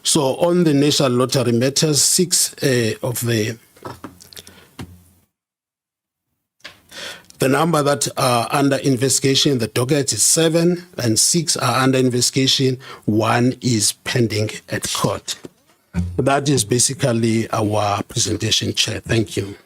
So on the National Lottery matters, 6 of the number that are under investigation in the docket is 7, and 6 are under investigation. 1 is pending at court. That is basically our presentation, Chair. Thank you.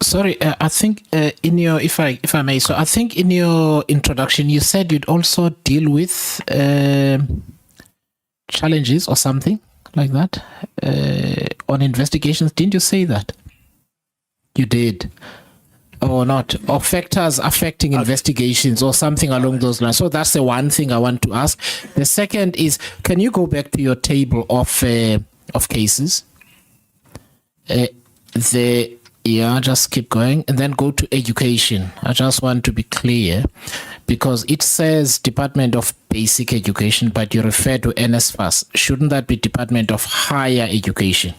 Sorry, I think in your, if I may, so I think in your introduction you said you'd also deal with challenges or something like that on investigations. Didn't you say that? You did, or not? Or factors affecting investigations or something along those lines. So that's the one thing I want to ask. The second is, can you go back to your table of cases? Just keep going and then go to education. I just want to be clear because it says Department of Basic Education, but you refer to NSFAS. Shouldn't that be Department of Higher Education?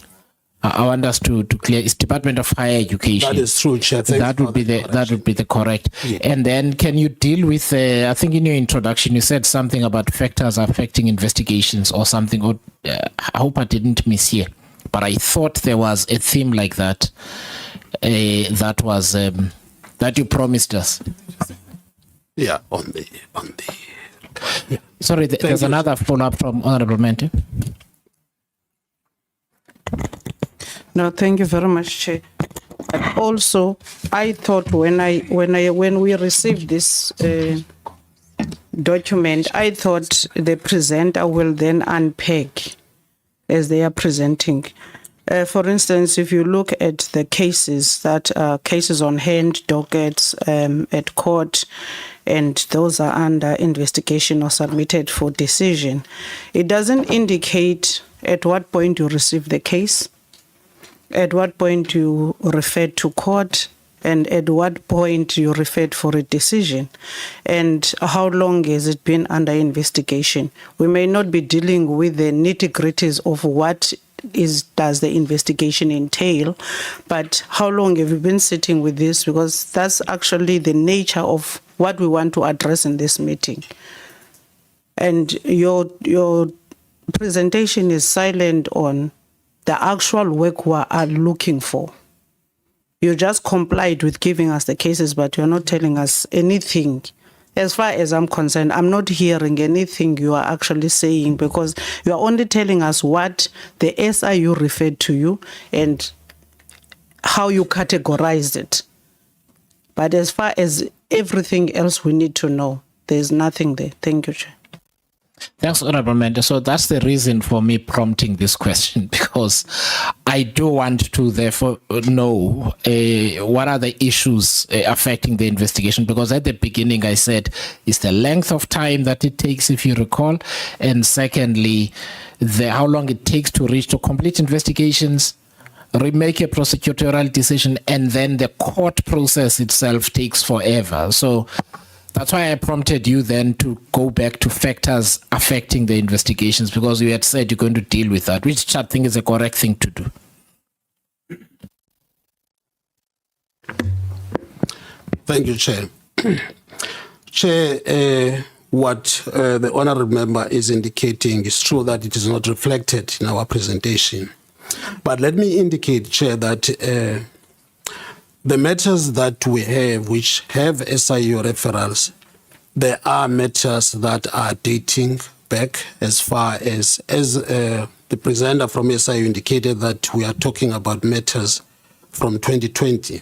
I want us to clear. It's Department of Higher Education. That is true, Chair. That would be the correct. Yeah. And then can you deal with? I think in your introduction you said something about factors affecting investigations or something. Or I hope I didn't mishear, but I thought there was a theme like that. That was that you promised us. Yeah, on the. Yeah. Sorry, there's another follow-up from Honorable Mente. No, thank you very much, Chair. But also, I thought when we received this document, I thought the presenter will then unpack as they are presenting. For instance, if you look at the cases that are cases on hand, dockets at court, and those are under investigation or submitted for decision, it doesn't indicate at what point you receive the case, at what point you referred to court, and at what point you referred for a decision, and how long has it been under investigation. We may not be dealing with the nitty-gritties of what does the investigation entail, but how long have you been sitting with this? Because that's actually the nature of what we want to address in this meeting. And your presentation is silent on the actual work we are looking for. You just complied with giving us the cases, but you're not telling us anything. As far as I'm concerned, I'm not hearing anything you are actually saying, because you are only telling us what the SIU referred to you and how you categorized it. But as far as everything else we need to know, there's nothing there. Thank you, Chair. Thanks, Honorable Mente. So that's the reason for me prompting this question, because I do want to therefore know what are the issues affecting the investigation, because at the beginning I said it's the length of time that it takes, if you recall, and secondly, how long it takes to reach to complete investigations, remake a prosecutorial decision, and then the court process itself takes forever. So that's why I prompted you then to go back to factors affecting the investigations, because you had said you're going to deal with that, which I think is a correct thing to do. Thank you, Chair. Chair, what the honourable member is indicating is true that it is not reflected in our presentation. But let me indicate, Chair, that the matters that we have, which have SIU referrals, there are matters that are dating back as far as the presenter from SIU indicated that we are talking about matters from 2020.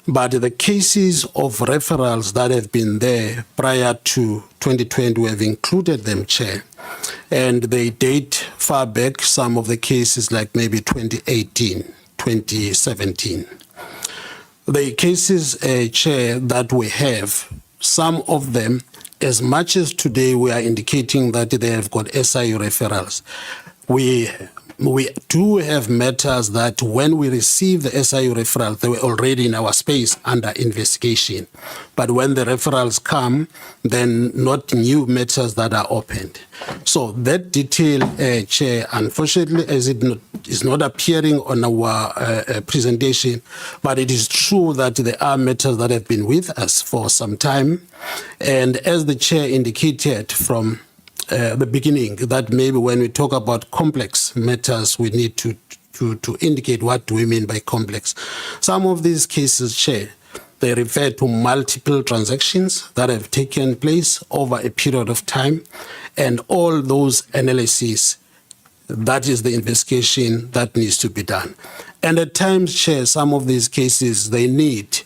But the cases of referrals that have been there prior to 2020, we have included them, Chair. And they date far back, some of the cases like maybe 2018, 2017. The cases, Chair, that we have, some of them, as much as today we are indicating that they have got SIU referrals, we we do have matters that when we receive the SIU referral, they were already in our space under investigation. But when the referrals come, then not new matters that are opened. So that detail, Chair, unfortunately, as it is not appearing on our presentation, but it is true that there are matters that have been with us for some time. And as the Chair indicated from the beginning, that maybe when we talk about complex matters, we need to indicate what do we mean by complex. Some of these cases, Chair, they refer to multiple transactions that have taken place over a period of time, and all those analyses, that is the investigation that needs to be done. And at times, Chair, some of these cases, they need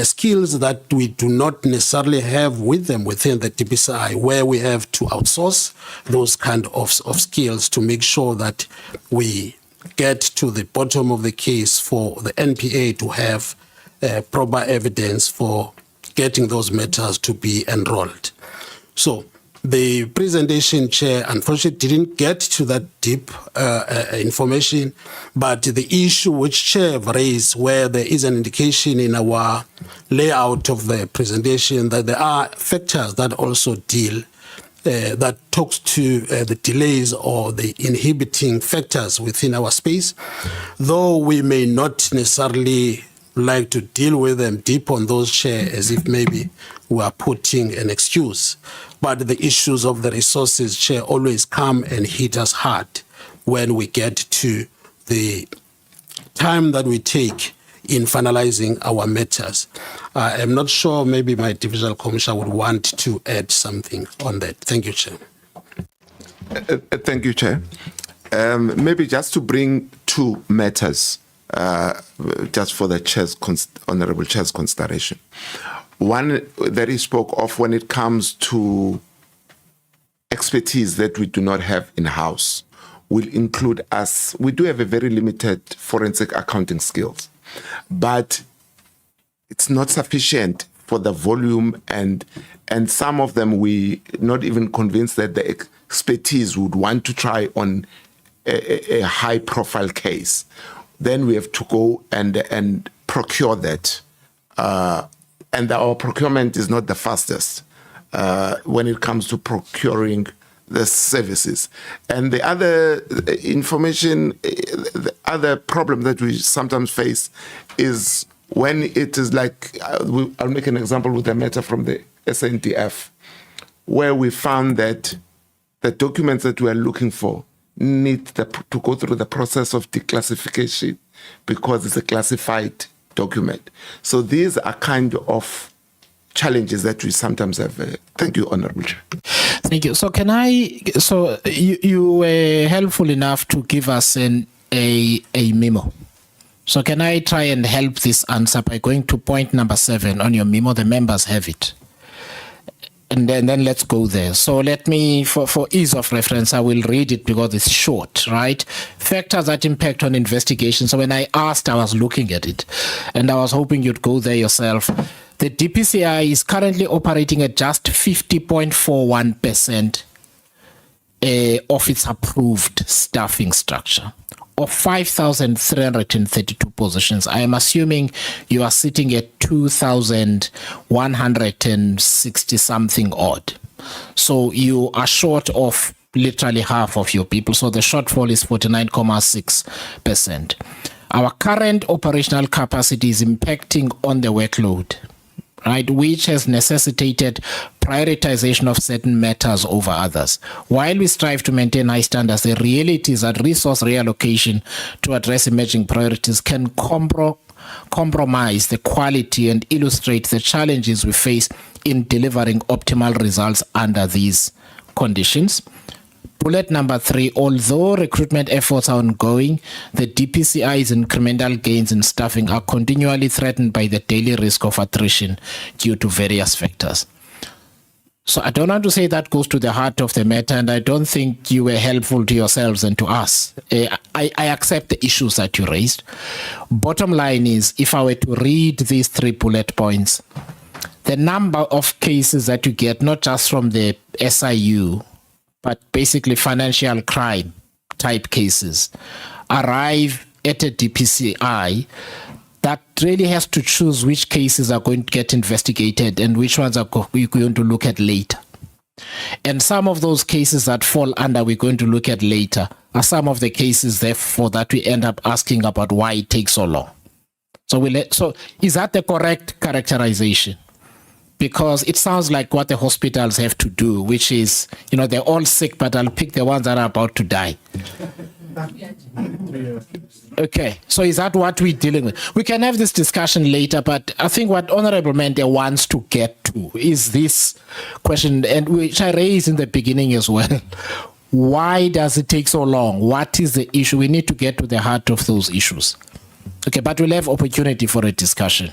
skills that we do not necessarily have with them within the DPCI, where we have to outsource those kind of skills to make sure that we get to the bottom of the case for the NPA to have proper evidence for getting those matters to be enrolled. So the presentation, Chair, unfortunately didn't get to that deep information, but the issue which Chair raised, where there is an indication in our layout of the presentation that there are factors that also deal, that talks to the delays or the inhibiting factors within our space, though we may not necessarily like to deal with them deep on those, Chair, as if maybe we are putting an excuse. But the issues of the resources, Chair, always come and hit us hard when we get to the time that we take in finalizing our matters. I'm not sure, maybe my divisional commissioner would want to add something on that. Thank you, Chair. Thank you, Chair. Maybe just to bring two matters just for the Chair's Honorable Chair's consideration. One that he spoke of when it comes to expertise that we do not have in-house will include us. We do have a very limited forensic accounting skills, but it's not sufficient for the volume, and some of them we not even convinced that the expertise would want to try on a high-profile case. Then we have to go and procure that. And our procurement is not the fastest when it comes to procuring the services. And the other information, the other problem that we sometimes face is when it is like, I'll make an example with a matter from the SNDF, where we found that the documents that we are looking for need to go through the process of declassification because it's a classified document. So these are kind of challenges that we sometimes have. Thank you, Honorable Chair. Thank you. So you were helpful enough to give us a memo. So can I try and help this answer by going to point number 7 on your memo? The members have it. And then let's go there. So let me, for ease of reference, I will read it because it's short, right? Factors that impact on investigation. So when I asked, I was looking at it, and I was hoping you'd go there yourself. The DPCI is currently operating at just 50.41% of its approved staffing structure of 5,332 positions. I am assuming you are sitting at 2,160 something odd. So you are short of literally half of your people. So the shortfall is 49.6%. Our current operational capacity is impacting on the workload, right, which has necessitated prioritization of certain matters over others. While we strive to maintain high standards, the reality is that resource reallocation to address emerging priorities can compromise the quality and illustrate the challenges we face in delivering optimal results under these conditions. Bullet number 3, although recruitment efforts are ongoing, the DPCI's incremental gains in staffing are continually threatened by the daily risk of attrition due to various factors. So I don't want to say that goes to the heart of the matter, and I don't think you were helpful to yourselves and to us. I accept the issues that you raised. Bottom line is, if I were to read these 3 bullet points, the number of cases that you get, not just from the SIU, but basically financial crime type cases arrive at a DPCI that really has to choose which cases are going to get investigated and which ones are we're going to look at later. And some of those cases that fall under we're going to look at later are some of the cases, therefore, that we end up asking about why it takes so long. So is that the correct characterization? Because it sounds like what the hospitals have to do, which is, they're all sick, but I'll pick the ones that are about to die. Okay, so is that what we're dealing with? We can have this discussion later, but I think what Honorable Mente wants to get to is this question, and which I raised in the beginning as well. Why does it take so long? What is the issue? We need to get to the heart of those issues. Okay, but we'll have opportunity for a discussion.